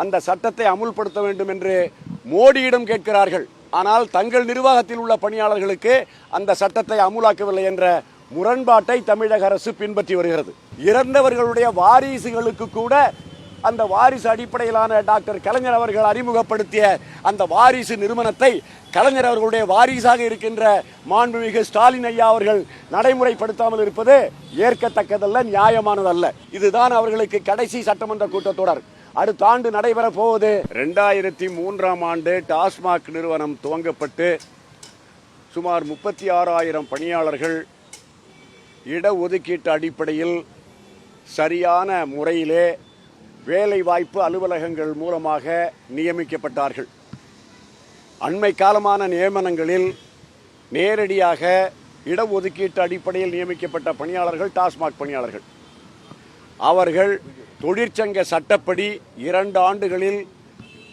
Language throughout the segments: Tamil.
அந்த சட்டத்தை அமுல்படுத்த வேண்டும் என்று மோடியிடம் கேட்கிறார்கள். ஆனால் தங்கள் நிர்வாகத்தில் உள்ள பணியாளர்களுக்கு அந்த சட்டத்தை அமுலாக்கவில்லை என்ற முரண்பாட்டை தமிழக அரசு பின்பற்றி வருகிறது. இறந்தவர்களுடைய வாரிசுகளுக்கு கூட அந்த வாரிசு அடிப்படையிலான டாக்டர் கலைஞர் அவர்கள் அறிமுகப்படுத்திய அந்த வாரிசு நிறுவனத்தை கலைஞர் அவர்களுடைய வாரிசாக இருக்கின்ற மாண்புமிகு ஸ்டாலின் ஐயா அவர்கள் நடைமுறைப்படுத்தாமல் இருப்பது ஏற்கத்தக்கதல்ல, நியாயமானதல்ல. இதுதான் அவர்களுக்கு கடைசி சட்டமன்ற கூட்டத்தொடர். அடுத்த ஆண்டு நடைபெற போவது 2003ஆம் ஆண்டு டாஸ்மாக் நிறுவனம் துவங்கப்பட்டு சுமார் 36,000 பணியாளர்கள் இடஒதுக்கீட்டு அடிப்படையில் சரியான முறையிலே வேலைவாய்ப்பு அலுவலகங்கள் மூலமாக நியமிக்கப்பட்டார்கள். அண்மை காலமான நியமனங்களில் நேரடியாக இடஒதுக்கீட்டு அடிப்படையில் நியமிக்கப்பட்ட பணியாளர்கள் டாஸ்மாக் பணியாளர்கள். அவர்கள் தொழிற்சங்க சட்டப்படி 2 ஆண்டுகளில்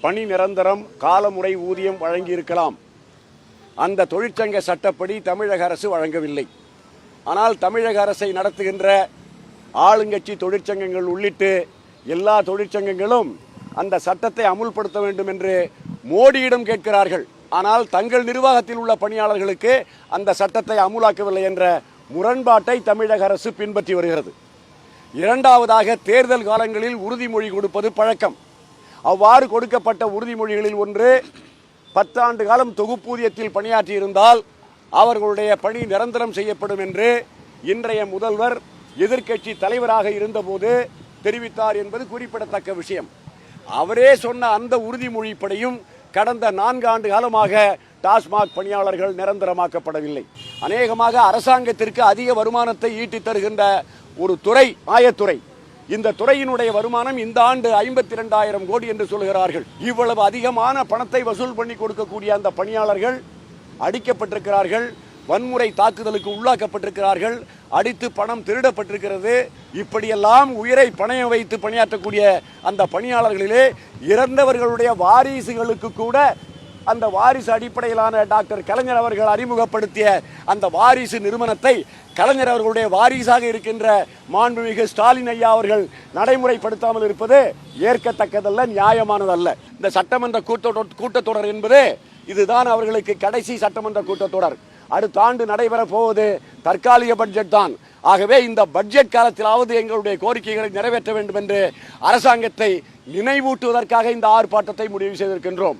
பணி நிரந்தரம் காலமுறை ஊதியம் வழங்கியிருக்கலாம். அந்த தொழிற்சங்க சட்டப்படி தமிழக அரசு வழங்கவில்லை. ஆனால் தமிழக அரசை நடத்துகின்ற ஆளுங்கட்சி தொழிற்சங்கங்கள் உள்ளிட்டு எல்லா தொழிற்சங்கங்களும் அந்த சட்டத்தை அமுல்படுத்த வேண்டும் என்று மோடியிடம் கேட்கிறார்கள். ஆனால் தங்கள் நிர்வாகத்தில் உள்ள பணியாளர்களுக்கு அந்த சட்டத்தை அமுலாக்கவில்லை என்ற முரண்பாட்டை தமிழக அரசு பின்பற்றி வருகிறது. இரண்டாவதாக, தேர்தல் காலங்களில் உறுதிமொழி கொடுப்பது பழக்கம். அவ்வாறு கொடுக்கப்பட்ட உறுதிமொழிகளில் ஒன்று, 10 ஆண்டு காலம் தொகுப்பூதியத்தில் பணியாற்றியிருந்தால் அவர்களுடைய பணி நிரந்தரம் செய்யப்படும் என்று இன்றைய முதல்வர் எதிர்க்கட்சி தலைவராக இருந்தபோது தெரிவித்தார் என்பது குறிப்பிடத்தக்க விஷயம். அவரே சொன்ன அந்த உறுதிமொழிப்படியும் கடந்த 4 ஆண்டு காலமாக டாஸ்மாக் பணியாளர்கள் நிரந்தரமாக்கப்படவில்லை. அநேகமாக அரசாங்கத்திற்கு அதிக வருமானத்தை ஈட்டி தருகின்ற ஒரு துறை ஆயத்துறை. இந்த துறையினுடைய வருமானம் இந்த ஆண்டு 52,000 கோடி என்று சொல்கிறார்கள். இவ்வளவு அதிகமான பணத்தை வசூல் பண்ணி கொடுக்கக்கூடிய அந்த பணியாளர்கள் அடிக்கப்பட்டிருக்கிறார்கள், வன்முறை தாக்குதலுக்கு உள்ளாக்கப்பட்டிருக்கிறார்கள், அடித்து பணம் திருடப்பட்டிருக்கிறது. இப்படியெல்லாம் உயிரை பணயம் வைத்து பணியாற்றக்கூடிய அந்த பணியாளர்களிலே இறந்தவர்களுடைய வாரிசுகளுக்கு கூட அந்த வாரிசு அடிப்படையிலான டாக்டர் கலைஞர் அவர்கள் அறிமுகப்படுத்திய அந்த வாரிசு நிறுவனத்தை கலைஞர் அவர்களுடைய வாரிசாக இருக்கின்ற மாண்புமிகு ஸ்டாலின் ஐயா அவர்கள் நடைமுறைப்படுத்தாமல் இருப்பது ஏற்கத்தக்கதல்ல, நியாயமானதல்ல. இந்த சட்டமன்ற கூட்டத்தொடர் என்பது இதுதான் அவர்களுக்கு கடைசி சட்டமன்ற கூட்டத்தொடர். அடுத்த ஆண்டு நடைபெற போவது தற்காலிக பட்ஜெட் தான். ஆகவே இந்த பட்ஜெட் காலத்திலாவது எங்களுடைய கோரிக்கைகளை நிறைவேற்ற வேண்டும் என்று அரசாங்கத்தை நினைவூட்டுவதற்காக இந்த ஆர்ப்பாட்டத்தை முடிவு செய்திருக்கின்றோம்.